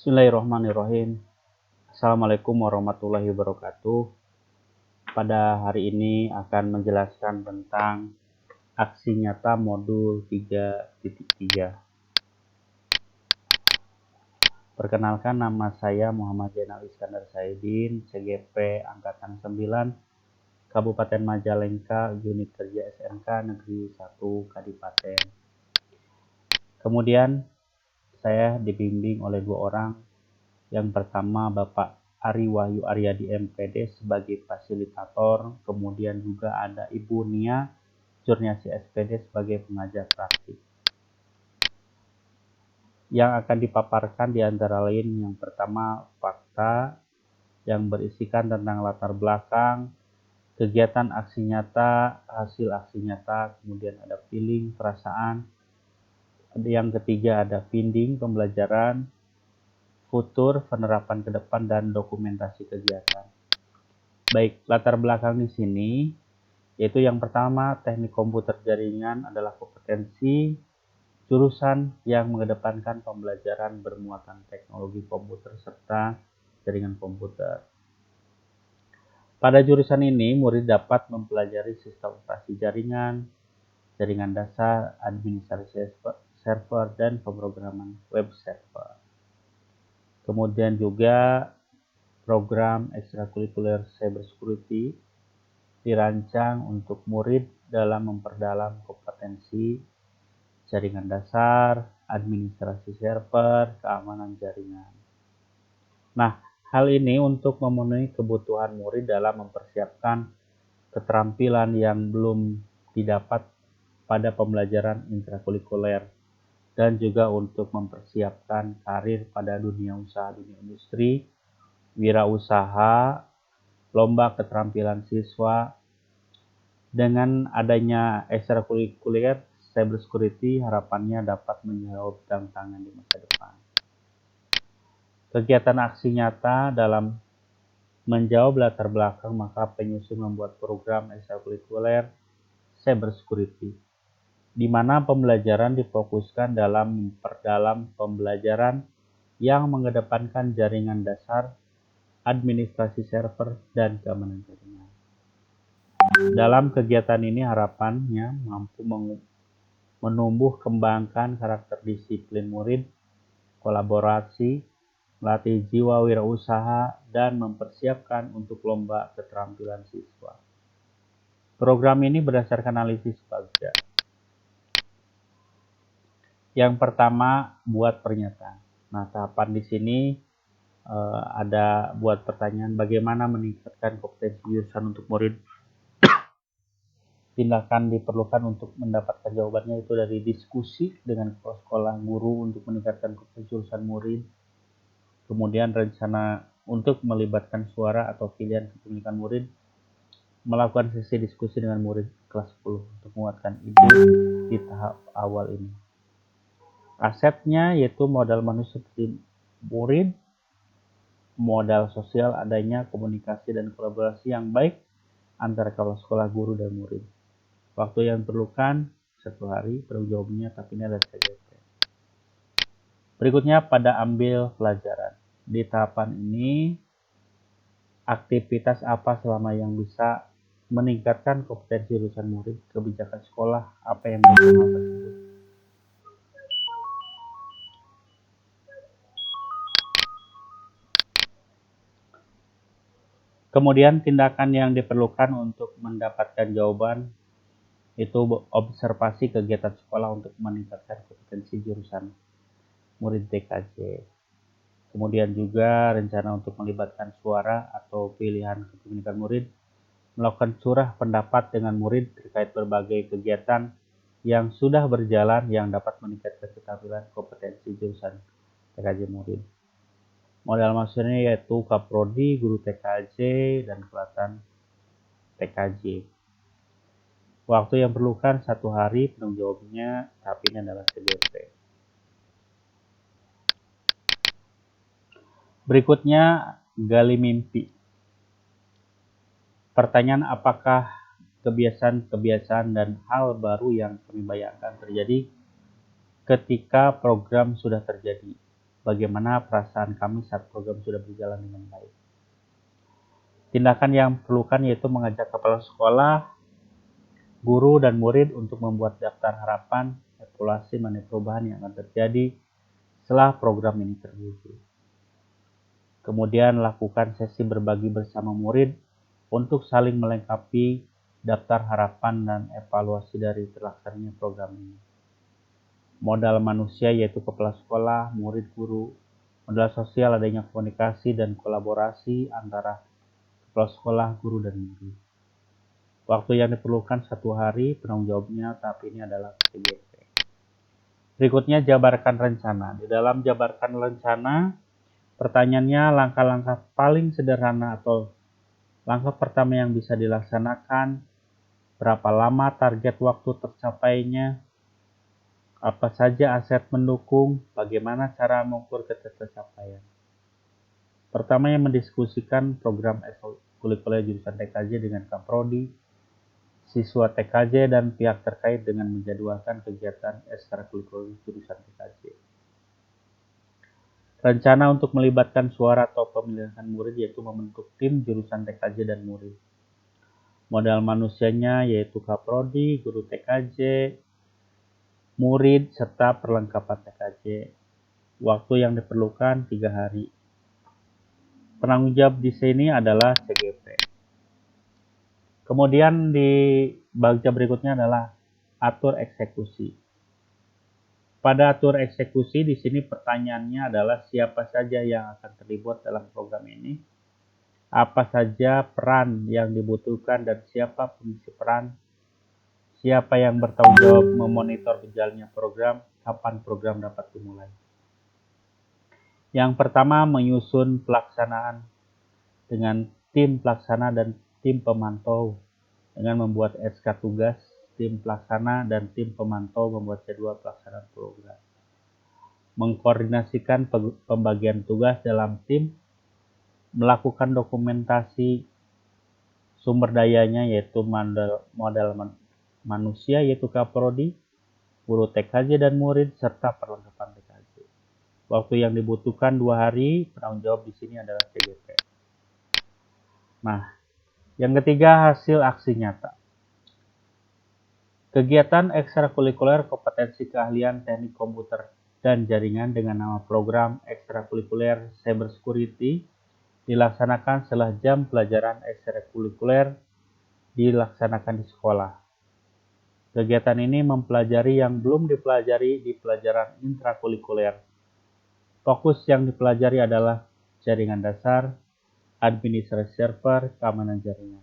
Bismillahirrahmanirrahim. Assalamualaikum warahmatullahi wabarakatuh. Pada hari ini akan menjelaskan tentang aksi nyata modul 3.3. Perkenalkan, nama saya Muhammad Zainal Iskandar Saidin, CGP Angkatan 9, Kabupaten Majalengka, Unit Kerja SMK Negeri 1 Kadipaten. Kemudian saya dibimbing oleh dua orang. Yang pertama Bapak Ari Wahyu Aryadi MPD sebagai fasilitator, kemudian juga ada Ibu Nia Jurniasi SPD sebagai pengajar praktik. Yang akan dipaparkan di antara lain yang pertama fakta yang berisikan tentang latar belakang, kegiatan aksi nyata, hasil aksi nyata, kemudian ada feeling, perasaan. Yang ketiga ada finding, pembelajaran, futur, penerapan ke depan, dan dokumentasi kegiatan. Baik, latar belakang di sini yaitu yang pertama, teknik komputer jaringan adalah kompetensi jurusan yang mengedepankan pembelajaran bermuatan teknologi komputer serta jaringan komputer. Pada jurusan ini, murid dapat mempelajari sistem operasi jaringan, jaringan dasar, administrasi server, dan pemrograman web server. Kemudian juga program ekstrakurikuler cybersecurity dirancang untuk murid dalam memperdalam kompetensi jaringan dasar, administrasi server, keamanan jaringan. Nah, hal ini untuk memenuhi kebutuhan murid dalam mempersiapkan keterampilan yang belum didapat pada pembelajaran intrakurikuler dan juga untuk mempersiapkan karir pada dunia usaha, dunia industri, wirausaha, lomba keterampilan siswa. Dengan adanya ekstrakurikuler cybersecurity, harapannya dapat menjawab tantangan di masa depan. Kegiatan aksi nyata dalam menjawab latar belakang, maka penyusun membuat program ekstrakurikuler cybersecurity, di mana pembelajaran difokuskan dalam memperdalam pembelajaran yang mengedepankan jaringan dasar, administrasi server, dan keamanan jaringan. Dalam kegiatan ini harapannya mampu menumbuh kembangkan karakter disiplin murid, kolaborasi, melatih jiwa wirausaha, dan mempersiapkan untuk lomba keterampilan siswa. Program ini berdasarkan analisis Bagja. Yang pertama, buat pernyataan. Nah, tahapan di sini ada buat pertanyaan, bagaimana meningkatkan kompetensi jurusan untuk murid. Tindakan diperlukan untuk mendapatkan jawabannya itu dari diskusi dengan kepala sekolah, guru untuk meningkatkan kompetensi jurusan murid. Kemudian rencana untuk melibatkan suara atau pilihan kepemilikan murid, melakukan sesi diskusi dengan murid kelas 10 untuk menguatkan ide di tahap awal ini. Asetnya yaitu modal manusia seperti murid, modal sosial, adanya komunikasi dan kolaborasi yang baik antara kepala sekolah, guru, dan murid. Waktu yang diperlukan 1 hari, perlu jawabnya tapi ini ada CGP. Berikutnya pada ambil pelajaran. Di tahapan ini, aktivitas apa selama yang bisa meningkatkan kompetensi jurusan murid, kebijakan sekolah, apa yang mendukung hal tersebut. Kemudian tindakan yang diperlukan untuk mendapatkan jawaban itu observasi kegiatan sekolah untuk meningkatkan kompetensi jurusan murid TKJ. Kemudian juga rencana untuk melibatkan suara atau pilihan kepemilikan murid, melakukan curah pendapat dengan murid terkait berbagai kegiatan yang sudah berjalan yang dapat meningkatkan keterampilan kompetensi jurusan TKJ murid. Modal maksudnya yaitu Kaprodi, guru TKJ, dan kelatan TKJ. Waktu yang perlukan 1 hari, penanggung jawabnya tapi ini adalah CGP. Berikutnya, gali mimpi. Pertanyaan, apakah kebiasaan-kebiasaan dan hal baru yang kami bayangkan terjadi ketika program sudah terjadi? bagaimana perasaan kami saat program sudah berjalan dengan baik. Tindakan yang diperlukan yaitu mengajak kepala sekolah, guru, dan murid untuk membuat daftar harapan, evaluasi mengenai perubahan yang akan terjadi setelah program ini terwujud. Kemudian lakukan sesi berbagi bersama murid untuk saling melengkapi daftar harapan dan evaluasi dari terlaksananya program ini. Modal manusia yaitu kepala sekolah, murid, guru. Modal sosial adanya komunikasi dan kolaborasi antara kepala sekolah, guru, dan murid. Waktu yang diperlukan 1 hari, penanggung jawabnya tahap ini adalah PGP. Berikutnya jabarkan rencana. Di dalam jabarkan rencana, pertanyaannya langkah-langkah paling sederhana atau langkah pertama yang bisa dilaksanakan, berapa lama target waktu tercapainya, apa saja aset mendukung, bagaimana cara mengukur tercapaian. Pertama yang mendiskusikan program ekstrakurikuler jurusan TKJ dengan Kaprodi, siswa TKJ dan pihak terkait dengan menjadwalkan kegiatan ekstrakurikuler jurusan TKJ. Rencana untuk melibatkan suara atau pemilihan murid yaitu membentuk tim jurusan TKJ dan murid. Modal manusianya yaitu Kaprodi, guru TKJ, murid, serta perlengkapan TKJ. Waktu yang diperlukan 3 hari. Penanggung jawab di sini adalah CGP. Kemudian di bagian berikutnya adalah atur eksekusi. Pada atur eksekusi di sini pertanyaannya adalah siapa saja yang akan terlibat dalam program ini, apa saja peran yang dibutuhkan dan siapa pengisi peran, siapa yang bertanggung jawab memonitor berjalannya program, kapan program dapat dimulai. Yang pertama menyusun pelaksanaan dengan tim pelaksana dan tim pemantau dengan membuat SK tugas, tim pelaksana dan tim pemantau membuat jadwal pelaksanaan program. Mengkoordinasikan pembagian tugas dalam tim, melakukan dokumentasi sumber dayanya yaitu modal manusia yaitu Kaprodi, guru TKJ dan murid, serta perlengkapan TKJ. Waktu yang dibutuhkan 2 hari, penanggung jawab di sini adalah CGP. Nah, yang ketiga hasil aksi nyata. Kegiatan ekstrakurikuler kompetensi keahlian teknik komputer dan jaringan dengan nama program ekstrakurikuler cybersecurity dilaksanakan setelah jam pelajaran ekstrakurikuler dilaksanakan di sekolah. Kegiatan ini mempelajari yang belum dipelajari di pelajaran intrakurikuler. Fokus yang dipelajari adalah jaringan dasar, administrasi server, keamanan jaringan.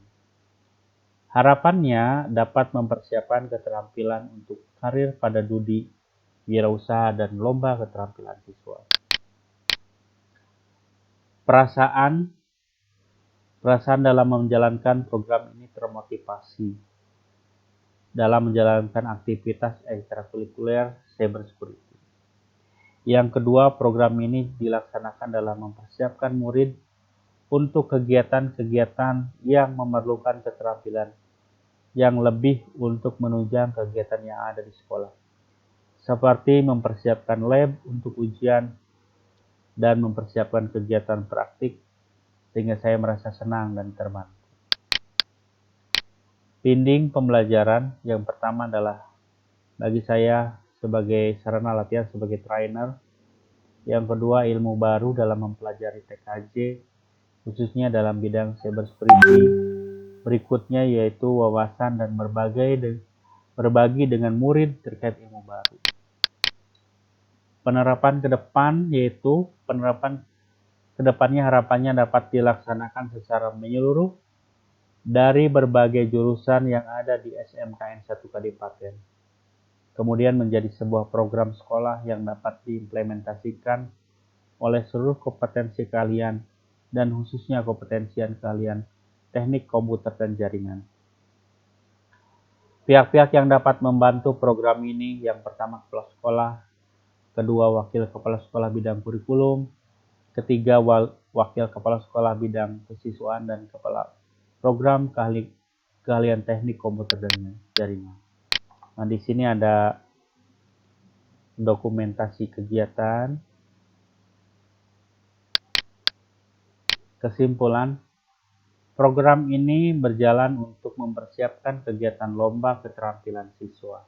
Harapannya dapat mempersiapkan keterampilan untuk karir pada studi, wirausaha, dan lomba keterampilan siswa. Perasaan dalam menjalankan program ini termotivasi dalam menjalankan aktivitas ekstrakurikuler cybersecurity. Yang kedua, program ini dilaksanakan dalam mempersiapkan murid untuk kegiatan-kegiatan yang memerlukan keterampilan yang lebih untuk menunjang kegiatan yang ada di sekolah, seperti mempersiapkan lab untuk ujian dan mempersiapkan kegiatan praktik, sehingga saya merasa senang dan terbantu. Bimbing pembelajaran yang pertama adalah bagi saya sebagai sarana latihan sebagai trainer. Yang kedua, ilmu baru dalam mempelajari TKJ, khususnya dalam bidang cybersecurity. Berikutnya yaitu wawasan dan berbagi dengan murid terkait ilmu baru. Penerapan ke depan yaitu penerapan ke depannya harapannya dapat dilaksanakan secara menyeluruh dari berbagai jurusan yang ada di SMKN 1 Kadipaten. Kemudian menjadi sebuah program sekolah yang dapat diimplementasikan oleh seluruh kompetensi keahlian dan khususnya kompetensi keahlian teknik komputer dan jaringan. Pihak-pihak yang dapat membantu program ini yang pertama kepala sekolah, kedua wakil kepala sekolah bidang kurikulum, ketiga wakil kepala sekolah bidang kesiswaan dan kepala program keahlian teknik komputer dan jaringan. Nah, di sini ada dokumentasi kegiatan Kesimpulan, program ini berjalan untuk mempersiapkan kegiatan lomba keterampilan siswa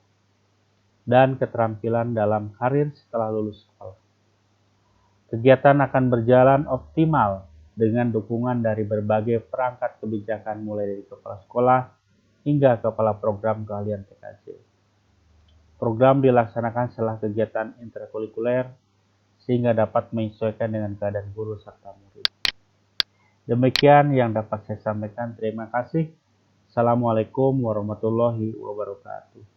dan keterampilan dalam karir setelah lulus sekolah. Kegiatan akan berjalan optimal dengan dukungan dari berbagai perangkat kebijakan mulai dari kepala sekolah hingga kepala program keahlian TKJ. Program dilaksanakan setelah kegiatan interkurikuler sehingga dapat menyesuaikan dengan keadaan guru serta murid. Demikian yang dapat saya sampaikan. Terima kasih. Assalamualaikum warahmatullahi wabarakatuh.